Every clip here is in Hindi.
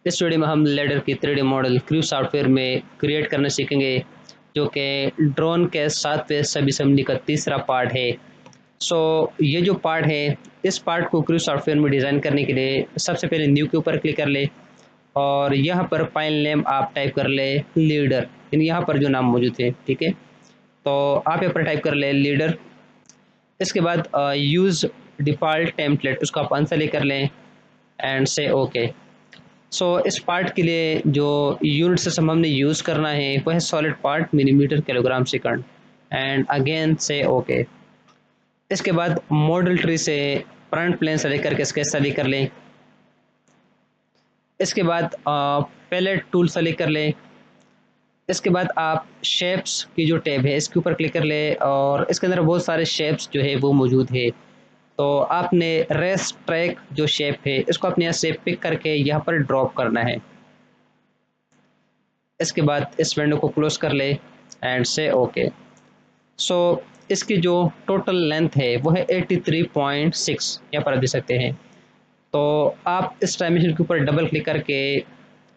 इस वीडियो में हम लेडर की 3D मॉडल क्रू सॉफ्टवेयर में क्रिएट करना सीखेंगे, जो कि ड्रोन के साथ पे सब असेंबली का तीसरा पार्ट है। ये जो पार्ट है, इस पार्ट को क्रू सॉफ्टवेयर में डिज़ाइन करने के लिए सबसे पहले न्यू के ऊपर क्लिक कर ले और यहाँ पर फाइल नेम आप टाइप कर ले लीडर, यानी यहाँ पर जो नाम मौजूद है, ठीक है। तो आप यहाँ पर टाइप कर ले लीडर। इसके बाद यूज़ डिफ़ॉल्ट टेम्पलेट, उसको आप अनसेलेक्ट कर लें एंड से ओके। इस पार्ट के लिए जो यूनिट सिस्टम हमने यूज़ करना है वो है solid part millimetre kilogram second and again से ओके। इसके बाद मॉडल ट्री से फ्रंट प्लेन सेलेक्ट करके स्केच सेलेक्ट कर लें। इसके बाद पैलेट टूल सेलेक्ट कर लें। इसके बाद आप शेप्स की जो टैब है इसके ऊपर क्लिक कर ले और इसके अंदर बहुत सारे शेप्स जो है वो मौजूद है। तो आपने रेस ट्रैक जो शेप है इसको अपने यहाँ से पिक करके यहाँ पर ड्रॉप करना है। इसके बाद इस विंडो को क्लोज कर ले एंड से ओके। सो इसकी जो टोटल लेंथ है वो है 83.6, यहाँ पर आप देख सकते हैं। तो आप इस डायमेंशन के ऊपर डबल क्लिक करके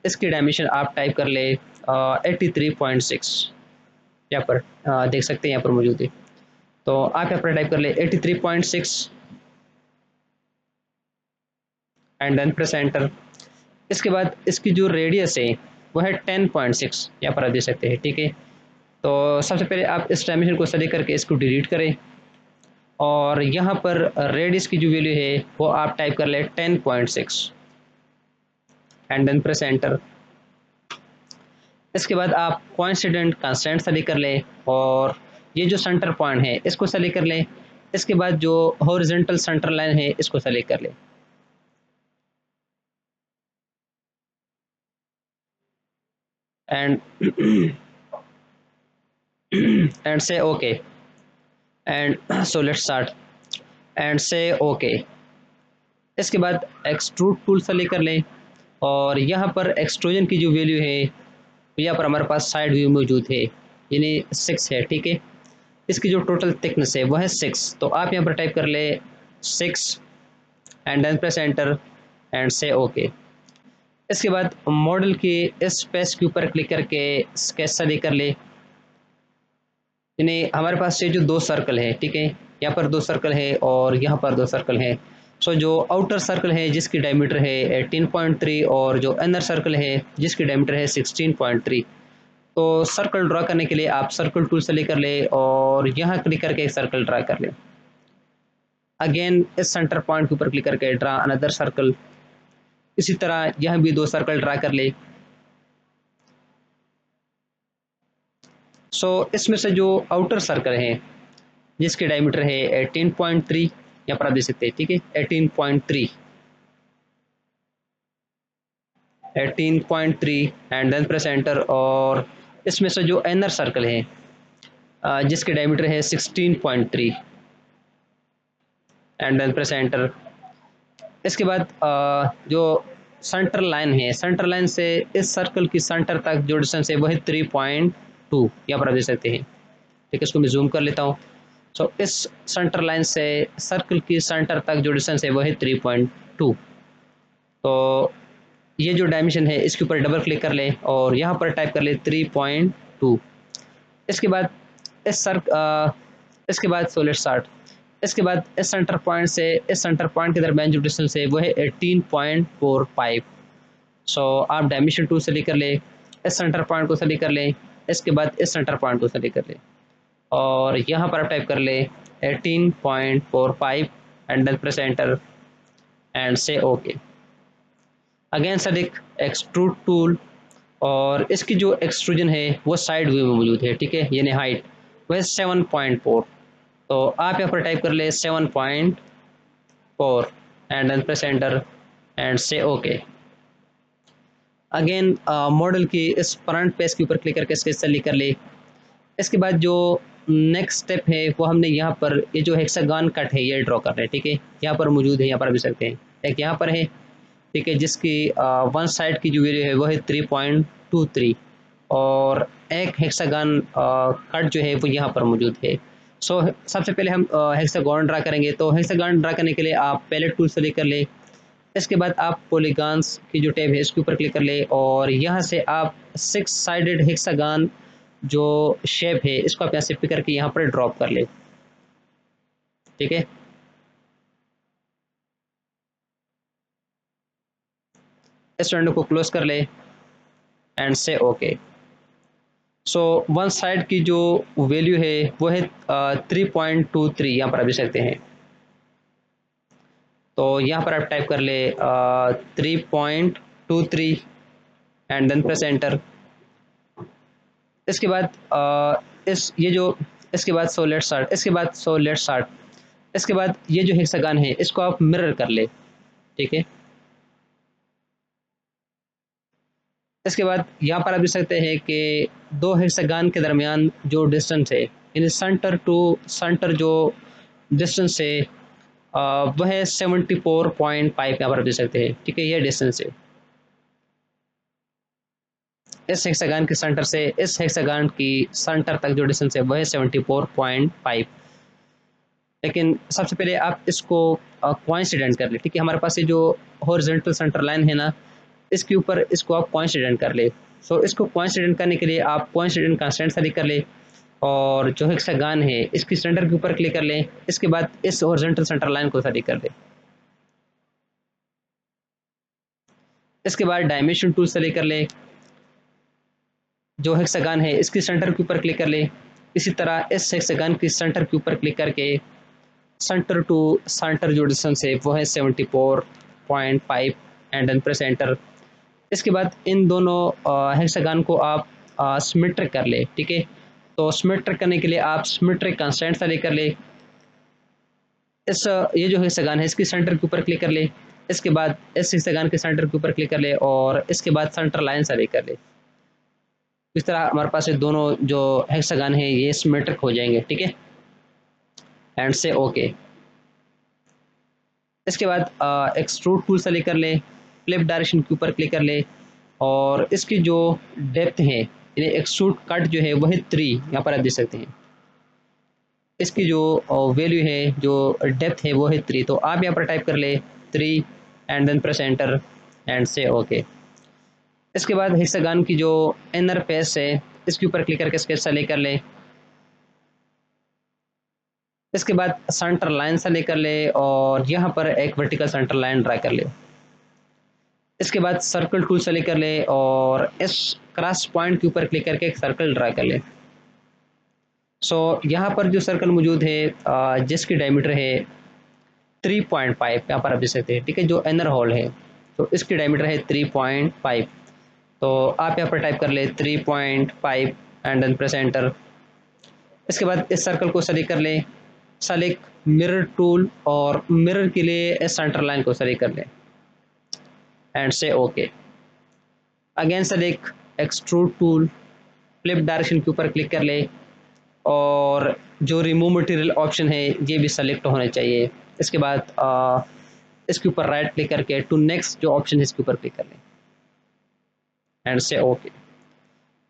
इसकी डायमेंशन आप टाइप कर ले 83.6, यहाँ पर देख सकते हैं, यहाँ पर मौजूद है। तो आप यहाँ पर टाइप कर ले 83.6 एंड देन प्रेस एंटर। इसके बाद इसकी जो रेडियस है वो है 10.6, यहाँ पर आप देख सकते हैं, ठीक है। तो सबसे पहले आप इस डायमेंशन को सेलेक्ट करके इसको डिलीट करें और यहाँ पर रेडियस की जो वैल्यू है वो आप टाइप कर ले 10.6 एंड देन प्रेस एंटर। इसके बाद आप कोइंसिडेंट कंस्ट्रेंट सेलेक्ट कर ले और ये जो सेंटर पॉइंट है इसको सेलेक्ट कर ले। इसके बाद जो हॉरिजॉन्टल सेंटर लाइन है इसको सेलेक्ट कर ले and and say okay and so let's start and say okay. इसके बाद एक्सट्रूड टूल सेलेक्ट कर लें और यहाँ पर एक्सट्रूजन की जो वैल्यू है यहाँ पर हमारे पास साइड व्यू मौजूद है, यानी 6 है, ठीक है। इसकी जो टोटल थिकनेस है वो है 6। तो आप यहाँ पर टाइप कर ले 6 and then press enter and say okay. इसके बाद मॉडल की इस स्पेस के ऊपर क्लिक करके स्केच सेलेक्ट कर ले, यानी हमारे पास ये जो दो सर्कल है, ठीक है, यहाँ पर दो सर्कल है और यहाँ पर दो सर्कल है। जो आउटर सर्कल है जिसकी डायमीटर है 18.3 और जो इनर सर्कल है जिसकी डायमीटर है 16.3। तो सर्कल ड्रा करने के लिए आप सर्कल टूल से लेकर ले और यहाँ क्लिक करके एक सर्कल ड्रा कर ले। अगेन इस सेंटर पॉइंट के ऊपर क्लिक करके ड्रा अनदर सर्कल। इसी तरह यहाँ भी दो सर्कल ड्रा कर ले। इसमें से जो आउटर सर्कल है जिसकी डायमीटर है 18.3, यहाँ पर आप देख सकते हैं, ठीक है, 18.3 एंड देन प्रेस एंटर। और इसमें से जो इनर सर्कल है जिसके डायमीटर है 16.3 एंड देन प्रेस एंटर। इसके बाद जो सेंटर लाइन है, सेंटर लाइन से इस सर्कल की सेंटर तक जो डिस्टेंस है वो है 3.2, यहाँ पर आप देख सकते हैं, ठीक है। इसको मैं जूम कर लेता हूँ। इस सेंटर लाइन से सर्कल की सेंटर तक जो डिस्टेंस है वो है 3.2। तो ये जो डायमेंशन है इसके ऊपर डबल क्लिक कर ले और यहाँ पर टाइप कर ले 3.2। इसके बाद इसके बाद लेट्स स्टार्ट। इसके बाद इस सेंटर पॉइंट से इस सेंटर पॉइंट के दरमियान जो डिस्टेंस है वो है 18.45। आप डायमेंशन टूल सेलेक्ट कर ले, इस सेंटर पॉइंट को सेलेक्ट कर ले, इसके बाद इस सेंटर पॉइंट को सेलेक्ट कर ले और यहाँ पर आप टाइप कर ले 18.45 and then press enter and say okay. Again select extrude tool और इसकी जो एक्सट्रूजन है वो साइड व्यू में मौजूद है, ठीक है, यानी हाइट वह 7.4। तो आप यहाँ पर टाइप कर ले 7.4 and then press enter and say okay. Again model की इस फ्रंट पेज के ऊपर क्लिक करके स्केच सेलेक्ट कर ले। इसके बाद जो नेक्स्ट स्टेप है वो हमने यहाँ पर ये जो हेक्सागन कट है ये ड्रॉ कर रहे हैं, ठीक है, यहाँ पर मौजूद है, यहाँ पर भी सकते हैं, एक यहाँ पर है, ठीक है, जिसकी वन साइड की जो वैल्यू है वो है 3.23 और एक हेक्सागन कट जो है वो यहाँ पर मौजूद है। सबसे पहले हम हेक्सागन ड्रा करेंगे। तो हेक्सागन ड्रा करने के लिए आप पैलेट टूल सेलेक्ट कर ले। इसके बाद आप पॉलीगॉन्स की जो टैब है इसके ऊपर क्लिक कर ले और यहाँ से आप 6 साइडेड हेक्सागन जो शेप है इसको आप यहाँ से पिक करके यहाँ पर ड्रॉप कर ले। ठीक है, इस विंडो को क्लोज कर ले and say okay. So one side की जो वैल्यू है वो है 3.23, यहाँ पर आप देख सकते हैं। तो यहाँ पर आप टाइप कर ले 3.23 एंड देन प्रेस एंटर। इसके बाद इस ये जो इसके बाद सो लेट्स स्टार्ट इसके बाद ये जो हेक्सागन है इसको आप मिरर कर ले। ठीक है, इसके बाद यहाँ पर आप देख सकते हैं कि दो हेक्सागन के दरमियान जो डिस्टेंस है यानी सेंटर टू सेंटर जो डिस्टेंस है वह है 74.5, यहाँ पर आप देख सकते हैं। ठीक है, यह डिस्टेंस है इस हेक्सागन के सेंटर से इस हेक्सागन की सेंटर तक जो डिस्टेंस है वह है 74.5। लेकिन सबसे पहले आप इसको कोइंसिडेंट कर ले। ठीक है, हमारे पास ये जो हॉरिजॉन्टल सेंटर लाइन है ना, इसके ऊपर इसको आप कोइंसिडेंट कर ले। सो इसको कोइंसिडेंट करने के लिए आप कोइंसिडेंट कंस्ट्रेंट सेलेक्ट कर ले और जो हेक्सागन है इसकी सेंटर के ऊपर क्लिक कर ले। इसके बाद इस हॉरिजॉन्टल सेंटर लाइन को सेलेक्ट कर ले। इसके बाद डायमेंशन टूल सेलेक्ट कर ले, जो हेक्सागन है इसकी सेंटर के ऊपर क्लिक कर ले। इसी तरह इस हेक्सागन की सेंटर के ऊपर क्लिक करके सेंटर टू सेंटर जो डिस्टेंस है वो है 74.5 एंड देन प्रेस एंटर। इसके बाद इन दोनों हेक्सागन को आप सिमेट्रिक कर ले। ठीक है, तो सिमेट्रिक करने के लिए आप सिमेट्रिक कंस्ट्रेंट सेलेक्ट कर ले। इस ये जो हेक्सागन है इसकी सेंटर के ऊपर क्लिक कर ले। इसके बाद इस हेक्सागन के सेंटर के ऊपर क्लिक कर ले और इसके बाद सेंटर लाइन सेलेक्ट कर ले। इस तरह हमारे पास ये दोनों जो हेक्सागन है ये सिमेट्रिक हो जाएंगे। ठीक है, एंड से ओके। इसके बाद एक्सट्रूड टूल सेलेक्ट कर ले, फ्लिप डायरेक्शन के ऊपर क्लिक कर ले और इसकी जो डेप्थ है यानी एक्सट्रूड कट जो है वह 3, यहाँ पर आप देख सकते हैं। इसकी जो वैल्यू है जो डेप्थ है वो है 3, तो आप यहाँ पर टाइप कर ले 3 and then press enter and say okay. इसके बाद हेक्सागन की जो इनर फेस है इसके ऊपर क्लिक करके स्केच सेलेक्ट कर ले। इसके बाद सेंटर लाइन सेलेक्ट कर ले और यहाँ पर एक वर्टिकल सेंटर लाइन ड्रा कर ले। इसके बाद सर्कल टूल सेलेक्ट कर ले और इस क्रॉस पॉइंट के ऊपर क्लिक करके एक सर्कल ड्रा कर ले। सो यहाँ पर जो सर्कल मौजूद है जिसकी डायमीटर है 3.5, यहाँ पर आप देख सकते हैं। ठीक है, जो इनर होल है तो इसकी डायमीटर है 3.5, तो आप यहाँ पर टाइप कर ले 3.5 एंड देन प्रेस एंटर। इसके बाद इस सर्कल को सेलेक्ट कर ले, सेलेक्ट मिरर टूल और मिरर के लिए इस सेंटर लाइन को सेलेक्ट कर ले and say okay. Again select extrude tool, flip direction के ऊपर क्लिक कर ले और जो रिमूव मटेरियल ऑप्शन है ये भी सेलेक्ट होना चाहिए। इसके बाद इसके ऊपर राइट क्लिक करके टू नेक्स्ट जो ऑप्शन है इसके ऊपर क्लिक कर लें एंड से ओके।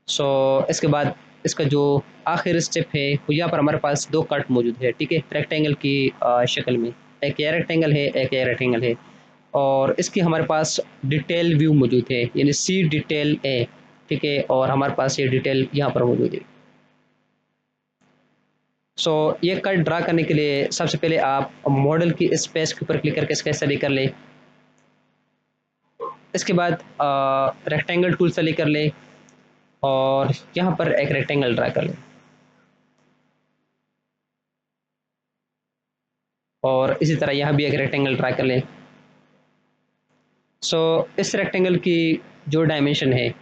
सो इसके बाद इसका जो आखिरी स्टेप है वो यहाँ पर हमारे पास दो कट मौजूद है। ठीक है, रेक्टेंगल की शक्ल में, एक ये रेक्टेंगल है एक ये रेक्टेंगल है और इसकी हमारे पास डिटेल व्यू मौजूद है यानी सी डिटेल ए। ठीक है, और हमारे पास ये डिटेल यहाँ पर मौजूद है। सो ये कट ड्रा करने के लिए सबसे पहले आप मॉडल की स्पेस के ऊपर क्लिक करके स्केच सेलेक्ट कर ले। इसके बाद रेक्टेंगल टूल सेलेक्ट कर ले और यहाँ पर एक रेक्टेंगल ड्रा कर ले और इसी तरह यहाँ भी एक रेक्टेंगल ड्रा कर ले। सो इस रेक्टेंगल की जो डायमेंशन है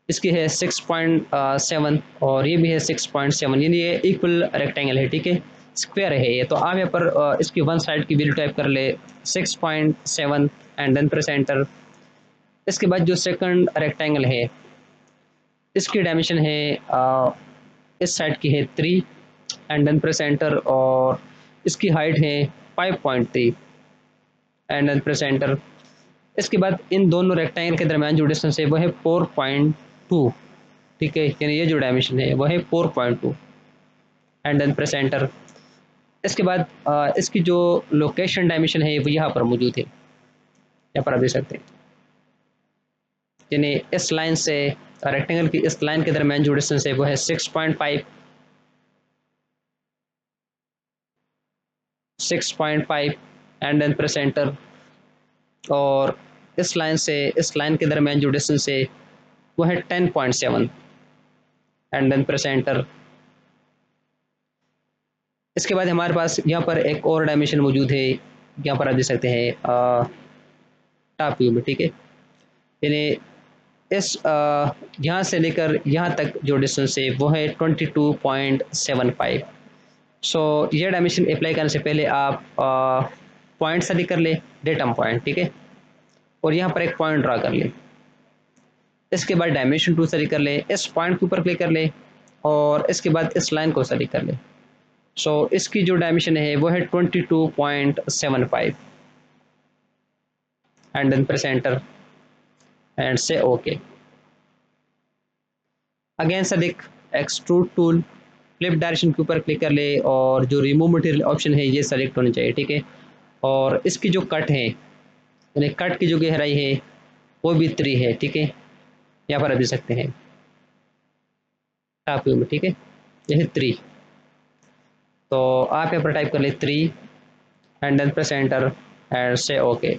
इसकी है 6.7 और ये भी है 6.7, यानी ये इक्वल रेक्टेंगल है। ठीक है, स्क्वायर है ये, तो आप यहाँ पर इसकी वन साइड की वैल्यू टाइप कर ले 6.7 एंड देन प्रेस एंटर। इसके बाद जो सेकंड रेक्टेंगल है इसकी डायमेंशन है इस साइड की है 3 एंड देन प्रेस एंटर और इसकी हाइट है 5.3 एंड देन प्रेस एंटर। इसके बाद इन दोनों रेक्टेंगल के दरमियान जो डिस्टेंस है वो है 4.2। ठीक है, यानी ये जो डायमेंशन है वो है 4.2 एंड देन प्रेस एंटर। इसके बाद इसकी जो लोकेशन डायमेंशन है वो यहाँ पर मौजूद है। यहाँ पर आप देख सकते हैं, यानी इस लाइन से रेक्टेंगल की इस लाइन के दरमियान जो डिस्टेंस है वो है 6.5, 6.5 एंड देन प्रेस एंटर। और इस लाइन से इस लाइन के दरमियान जो डिस्टेंस है वो है 10.7 एंड देन प्रेस एंटर। इसके बाद हमारे पास यहाँ पर एक और डायमेंशन मौजूद है, यहाँ पर आप देख सकते हैं टॉप व्यू में, ठीक है। यानी इस यहाँ से लेकर यहाँ तक जो डिस्टेंस है वो है 22.75। सो ये डायमेंशन अप्लाई करने से पहले आप पॉइंट सेलेक्ट कर ले, डेटम पॉइंट, ठीक है, और यहाँ पर एक पॉइंट ड्रा कर ले। इसके बाद डायमेंशन टू सेलेक्ट कर ले, इस पॉइंट के ऊपर क्लिक कर ले और इसके बाद इस लाइन को सेलेक्ट कर ले। सो इसकी जो डायमेंशन है वो है 22.75 and then press enter and say okay. Again select extrude tool, flip direction के ऊपर क्लिक कर ले और जो रिमूव मटेरियल ऑप्शन है ये सेलेक्ट होना चाहिए, ठीक है। और इसकी जो कट है, यानी कट की जो गहराई है वो भी 3 है, ठीक है, यहाँ पर आप देख सकते हैं टॉप व्यू में, ठीक है, ये है 3। तो आप यहाँ पर टाइप कर ले 3 and then press enter and say okay.